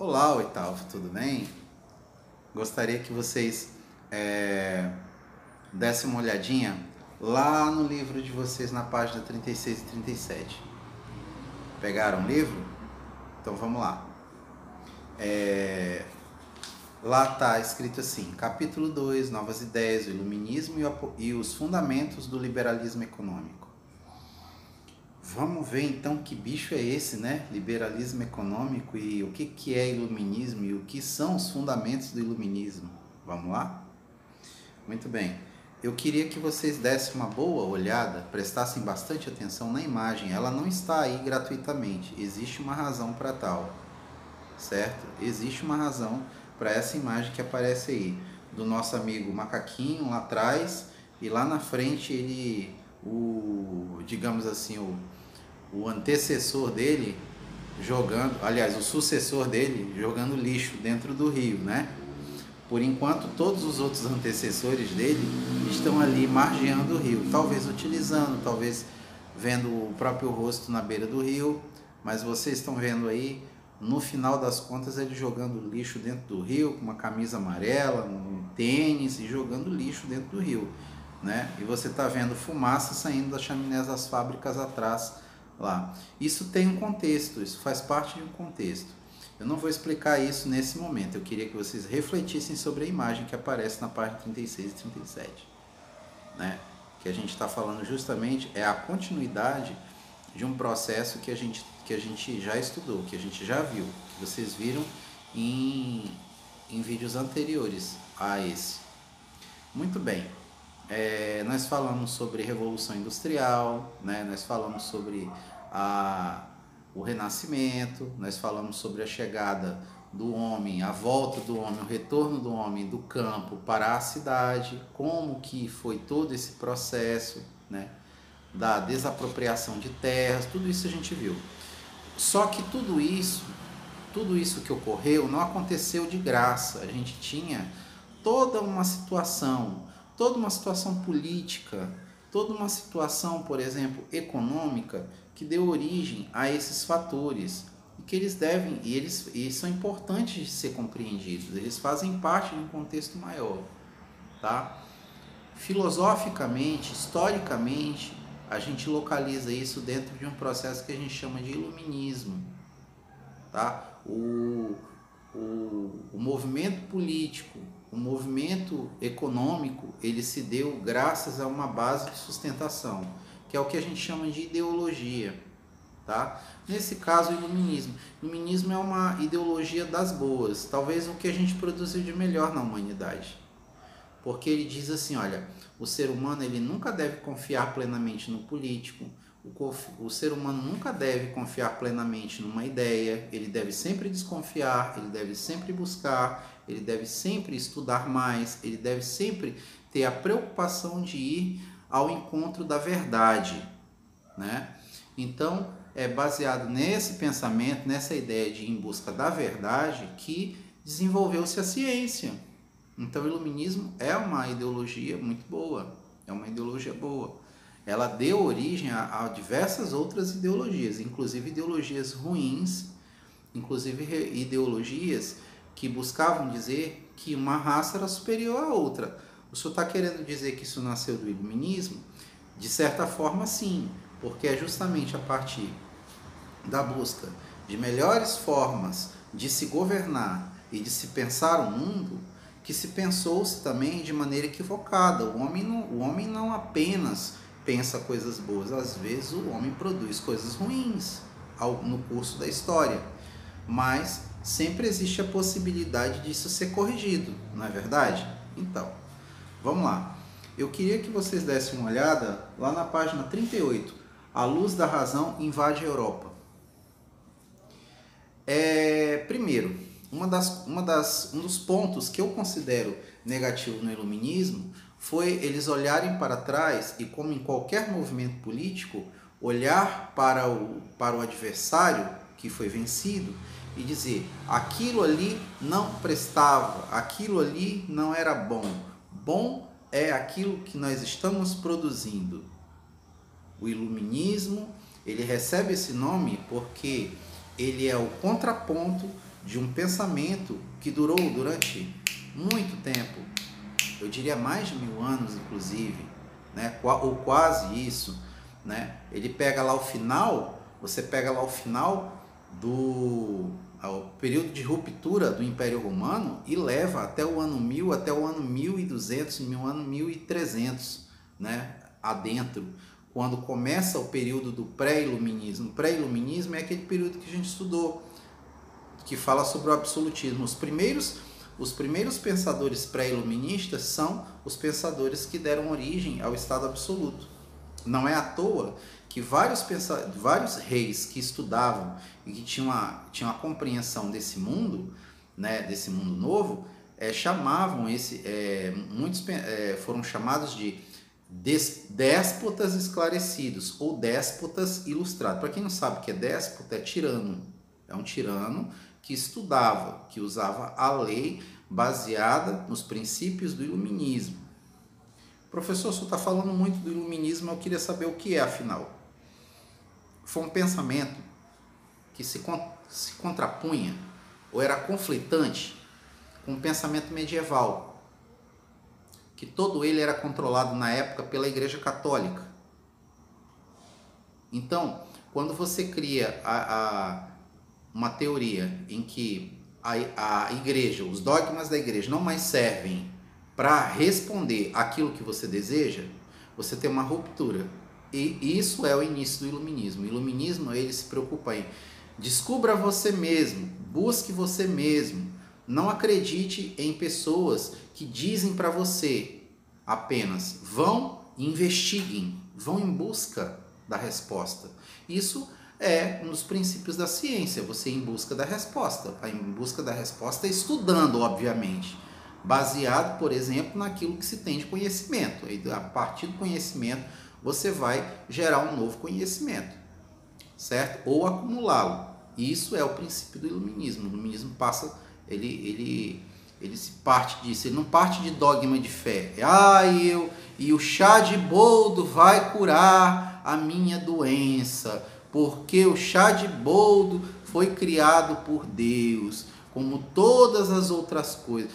Olá, oitavo, tudo bem? Gostaria que vocês dessem uma olhadinha lá no livro de vocês na página 36 e 37. Pegaram o livro? Então vamos lá. Lá está escrito assim, capítulo 2, Novas Ideias, o Iluminismo e os Fundamentos do Liberalismo Econômico. Vamos ver então que bicho é esse, né? Liberalismo econômico e o que é iluminismo e o que são os fundamentos do iluminismo. Vamos lá? Muito bem. Eu queria que vocês dessem uma boa olhada, prestassem bastante atenção na imagem. Ela não está aí gratuitamente. Existe uma razão para tal, certo? Existe uma razão para essa imagem que aparece aí do nosso amigo macaquinho lá atrás e lá na frente ele, digamos assim, o antecessor dele jogando, aliás, o sucessor dele jogando lixo dentro do rio, né? Por enquanto, todos os outros antecessores dele estão ali margeando o rio, talvez utilizando, talvez vendo o próprio rosto na beira do rio, mas vocês estão vendo aí, no final das contas, ele jogando lixo dentro do rio, com uma camisa amarela, um tênis e jogando lixo dentro do rio, né? E você está vendo fumaça saindo das chaminés das fábricas atrás lá. Isso tem um contexto, isso faz parte de um contexto. Eu não vou explicar isso nesse momento, eu queria que vocês refletissem sobre a imagem que aparece na página 36 e 37, né? Que a gente está falando justamente é a continuidade de um processo que a gente já estudou, que a gente já viu, que vocês viram em vídeos anteriores a esse. Muito bem. Nós falamos sobre Revolução Industrial, né? Nós falamos sobre o Renascimento, nós falamos sobre a chegada do homem, a volta do homem, o retorno do homem do campo para a cidade, como que foi todo esse processo, né? Da desapropriação de terras, tudo isso a gente viu. Só que tudo isso que ocorreu não aconteceu de graça. A gente tinha toda uma situação política, toda uma situação, por exemplo, econômica, que deu origem a esses fatores e que eles são importantes de ser compreendidos. Eles fazem parte de um contexto maior, tá? Filosoficamente, historicamente, a gente localiza isso dentro de um processo que a gente chama de iluminismo, tá? O movimento político, o movimento econômico, ele se deu graças a uma base de sustentação, que é o que a gente chama de ideologia, tá? Nesse caso, o iluminismo. O iluminismo é uma ideologia das boas, talvez o que a gente produziu de melhor na humanidade. Porque ele diz assim, olha, o ser humano ele nunca deve confiar plenamente no político, o ser humano nunca deve confiar plenamente numa ideia, ele deve sempre desconfiar, ele deve sempre buscar, ele deve sempre estudar mais, ele deve sempre ter a preocupação de ir ao encontro da verdade, né? Então, é baseado nesse pensamento, nessa ideia de ir em busca da verdade que desenvolveu-se a ciência. Então, o iluminismo é uma ideologia muito boa, é uma ideologia boa. Ela deu origem a diversas outras ideologias, inclusive ideologias ruins, inclusive ideologias que buscavam dizer que uma raça era superior à outra. O senhor está querendo dizer que isso nasceu do iluminismo? De certa forma, sim, porque é justamente a partir da busca de melhores formas de se governar e de se pensar o mundo que se pensou-se também de maneira equivocada. O homem não apenas pensa coisas boas, às vezes o homem produz coisas ruins no curso da história, mas sempre existe a possibilidade disso ser corrigido, não é verdade? Então, vamos lá. Eu queria que vocês dessem uma olhada lá na página 38. A luz da razão invade a Europa. Primeiro, um dos pontos que eu considero negativo no iluminismo foi eles olharem para trás e, como em qualquer movimento político, olhar para o adversário que foi vencido e dizer: aquilo ali não prestava, aquilo ali não era bom. Bom é aquilo que nós estamos produzindo. O iluminismo, ele recebe esse nome porque ele é o contraponto de um pensamento que durou durante muito tempo, eu diria mais de 1000 anos, inclusive, né? Ou quase isso, né? Ele pega lá o final, você pega lá o final ao período de ruptura do Império Romano e leva até o ano 1000, até o ano 1200, o ano 1300, né? Adentro, quando começa o período do pré-iluminismo. O pré-iluminismo é aquele período que a gente estudou, que fala sobre o absolutismo. Os primeiros pensadores pré-iluministas são os pensadores que deram origem ao estado absoluto. Não é à toa que vários reis que estudavam e que tinham a compreensão desse mundo, né, desse mundo novo, chamavam muitos foram chamados de déspotas esclarecidos ou déspotas ilustrados. Para quem não sabe o que é déspota, é tirano. É um tirano que estudava, que usava a lei baseada nos princípios do iluminismo. Professor, o senhor está falando muito do iluminismo, eu queria saber o que é, afinal. Foi um pensamento que se contrapunha, ou era conflitante, com o pensamento medieval, que todo ele era controlado na época pela Igreja Católica. Então, quando você cria uma teoria em que a igreja, os dogmas da igreja não mais servem para responder aquilo que você deseja, você tem uma ruptura. E isso é o início do iluminismo. O iluminismo, ele se preocupa em descubra você mesmo, busque você mesmo. Não acredite em pessoas que dizem para você apenas. Vão e investiguem, vão em busca da resposta. Isso é um dos princípios da ciência, você ir em busca da resposta. Em busca da resposta estudando, obviamente, baseado, por exemplo, naquilo que se tem de conhecimento. E a partir do conhecimento, você vai gerar um novo conhecimento, certo? Ou acumulá-lo. Isso é o princípio do iluminismo. O iluminismo passa, ele se parte disso, ele não parte de dogma de fé. E o chá de boldo vai curar a minha doença, porque o chá de boldo foi criado por Deus, como todas as outras coisas.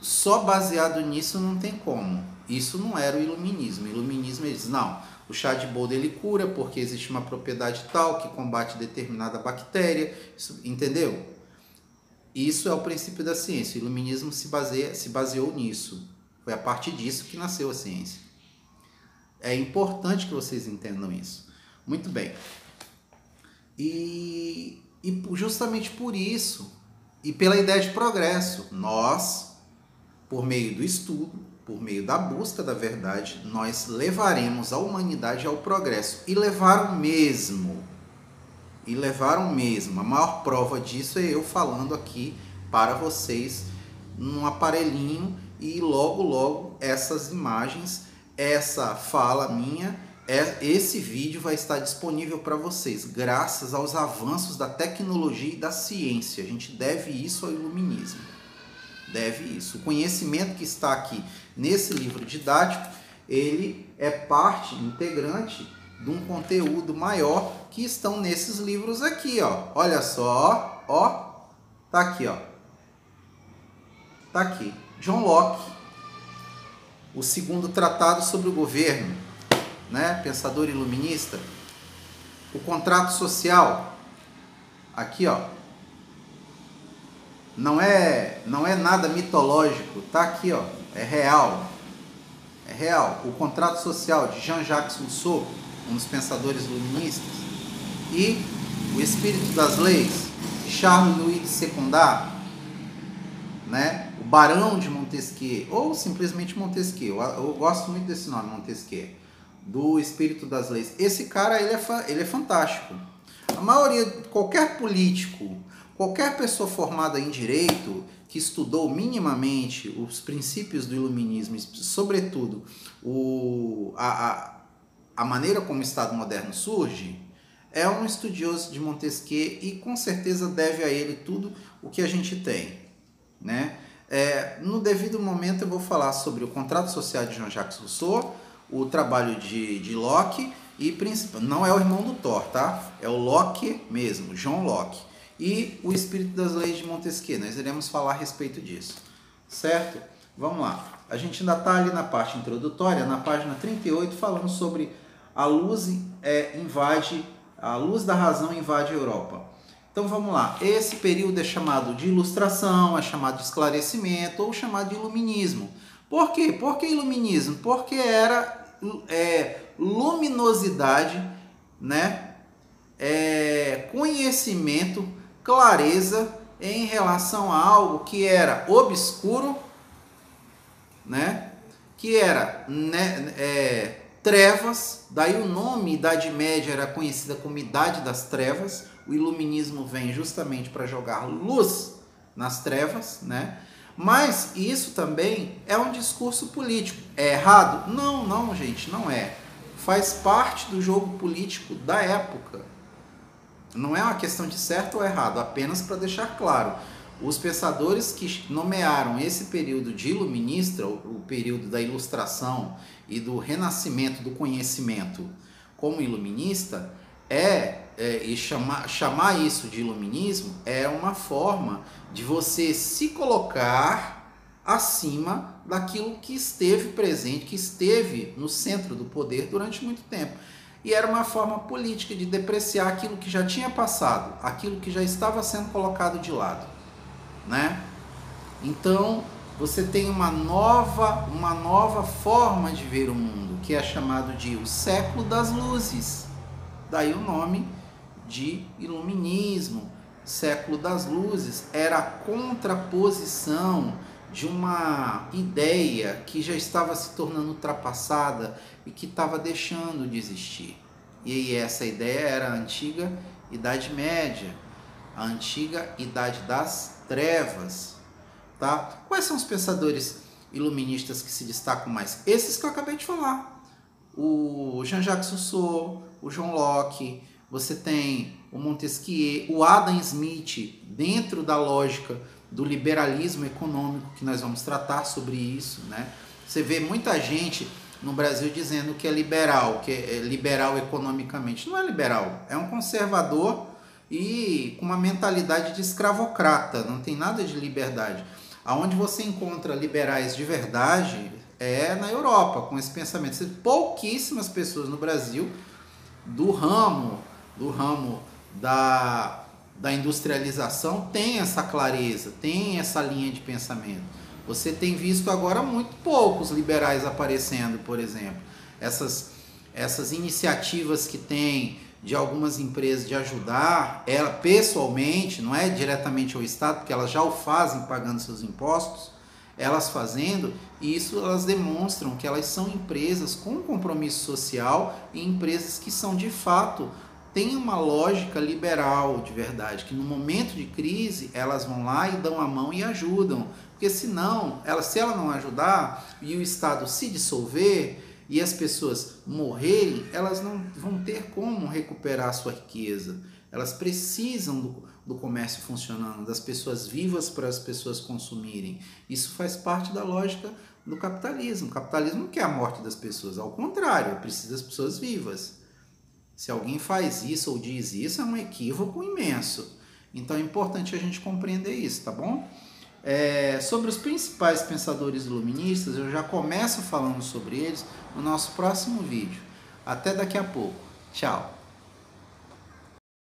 Só baseado nisso não tem como. Isso não era o iluminismo. O iluminismo, ele diz, não, o chá de boldo ele cura porque existe uma propriedade tal que combate determinada bactéria, isso, entendeu? Isso é o princípio da ciência. O iluminismo se baseou nisso. Foi a partir disso que nasceu a ciência. É importante que vocês entendam isso. Muito bem. E justamente por isso, e pela ideia de progresso, nós, por meio do estudo, por meio da busca da verdade, nós levaremos a humanidade ao progresso. E levaram mesmo. A maior prova disso é eu falando aqui para vocês num aparelhinho e logo essas imagens, essa fala minha, esse vídeo vai estar disponível para vocês, graças aos avanços da tecnologia e da ciência. A gente deve isso ao iluminismo. Deve isso. O conhecimento que está aqui nesse livro didático, ele é parte integrante de um conteúdo maior que estão nesses livros aqui, ó. Olha só, ó. Tá aqui, ó. Tá aqui. John Locke, o segundo tratado sobre o governo, né? Pensador iluminista. O contrato social, aqui, ó. Não é nada mitológico, tá aqui, ó. É real. É real. O contrato social de Jean-Jacques Rousseau, um dos pensadores iluministas, e o Espírito das Leis, de Charles-Louis de Secondat, né? O Barão de Montesquieu, ou simplesmente Montesquieu, eu gosto muito desse nome, Montesquieu, do Espírito das Leis. Esse cara, ele é fantástico. A maioria, qualquer político, qualquer pessoa formada em direito, que estudou minimamente os princípios do iluminismo, sobretudo a maneira como o Estado moderno surge, é um estudioso de Montesquieu e com certeza deve a ele tudo o que a gente tem, né? No devido momento eu vou falar sobre o contrato social de Jean-Jacques Rousseau, o trabalho de Locke e não é o irmão do Thor, tá? É o Locke mesmo, John Locke. e o espírito das leis de Montesquieu. Nós iremos falar a respeito disso, certo? Vamos lá. A gente ainda está ali na parte introdutória, na página 38, falando sobre a luz a luz da razão invade a Europa. Então vamos lá. Esse período é chamado de ilustração, é chamado de esclarecimento ou chamado de iluminismo. Por quê? Por que iluminismo? Porque era luminosidade, né? Conhecimento, clareza em relação a algo que era obscuro, né? Que era trevas, daí o nome Idade Média era conhecida como Idade das Trevas. O iluminismo vem justamente para jogar luz nas trevas, né? Mas isso também é um discurso político. É errado? Não, não, gente, não é. Faz parte do jogo político da época. Não é uma questão de certo ou errado, apenas para deixar claro. Os pensadores que nomearam esse período de iluminista, o período da ilustração e do renascimento do conhecimento como iluminista, e chamar isso de iluminismo é uma forma de você se colocar acima daquilo que esteve presente, que esteve no centro do poder durante muito tempo. E era uma forma política de depreciar aquilo que já tinha passado, aquilo que já estava sendo colocado de lado, né? Então, você tem uma nova forma de ver o mundo, que é chamado de o século das luzes. Daí o nome de iluminismo. Século das luzes era a contraposição de uma ideia que já estava se tornando ultrapassada e que estava deixando de existir. E aí essa ideia era a antiga Idade Média, a antiga Idade das Trevas, tá? Quais são os pensadores iluministas que se destacam mais? Esses que eu acabei de falar. O Jean-Jacques Rousseau, o John Locke, você tem o Montesquieu, o Adam Smith, dentro da lógica do liberalismo econômico, que nós vamos tratar sobre isso, né? Você vê muita gente no Brasil dizendo que é liberal economicamente. Não é liberal, é um conservador e com uma mentalidade de escravocrata, não tem nada de liberdade. Aonde você encontra liberais de verdade é na Europa, com esse pensamento. Pouquíssimas pessoas no Brasil do ramo da industrialização tem essa clareza, tem essa linha de pensamento. Você tem visto agora muito poucos liberais aparecendo, por exemplo. Essas iniciativas que tem de algumas empresas de ajudar ela pessoalmente, não é diretamente ao Estado, porque elas já o fazem pagando seus impostos, elas fazendo, e isso elas demonstram que elas são empresas com compromisso social e empresas que são de fato, têm uma lógica liberal de verdade, que no momento de crise elas vão lá e dão a mão e ajudam, porque senão, se ela não ajudar e o Estado se dissolver e as pessoas morrerem, elas não vão ter como recuperar a sua riqueza. Elas precisam do comércio funcionando, das pessoas vivas para as pessoas consumirem. Isso faz parte da lógica do capitalismo. O capitalismo não quer a morte das pessoas, ao contrário, precisa das pessoas vivas. Se alguém faz isso ou diz isso, é um equívoco imenso. Então é importante a gente compreender isso, tá bom? Sobre os principais pensadores iluministas, eu já começo falando sobre eles no nosso próximo vídeo. Até daqui a pouco. Tchau!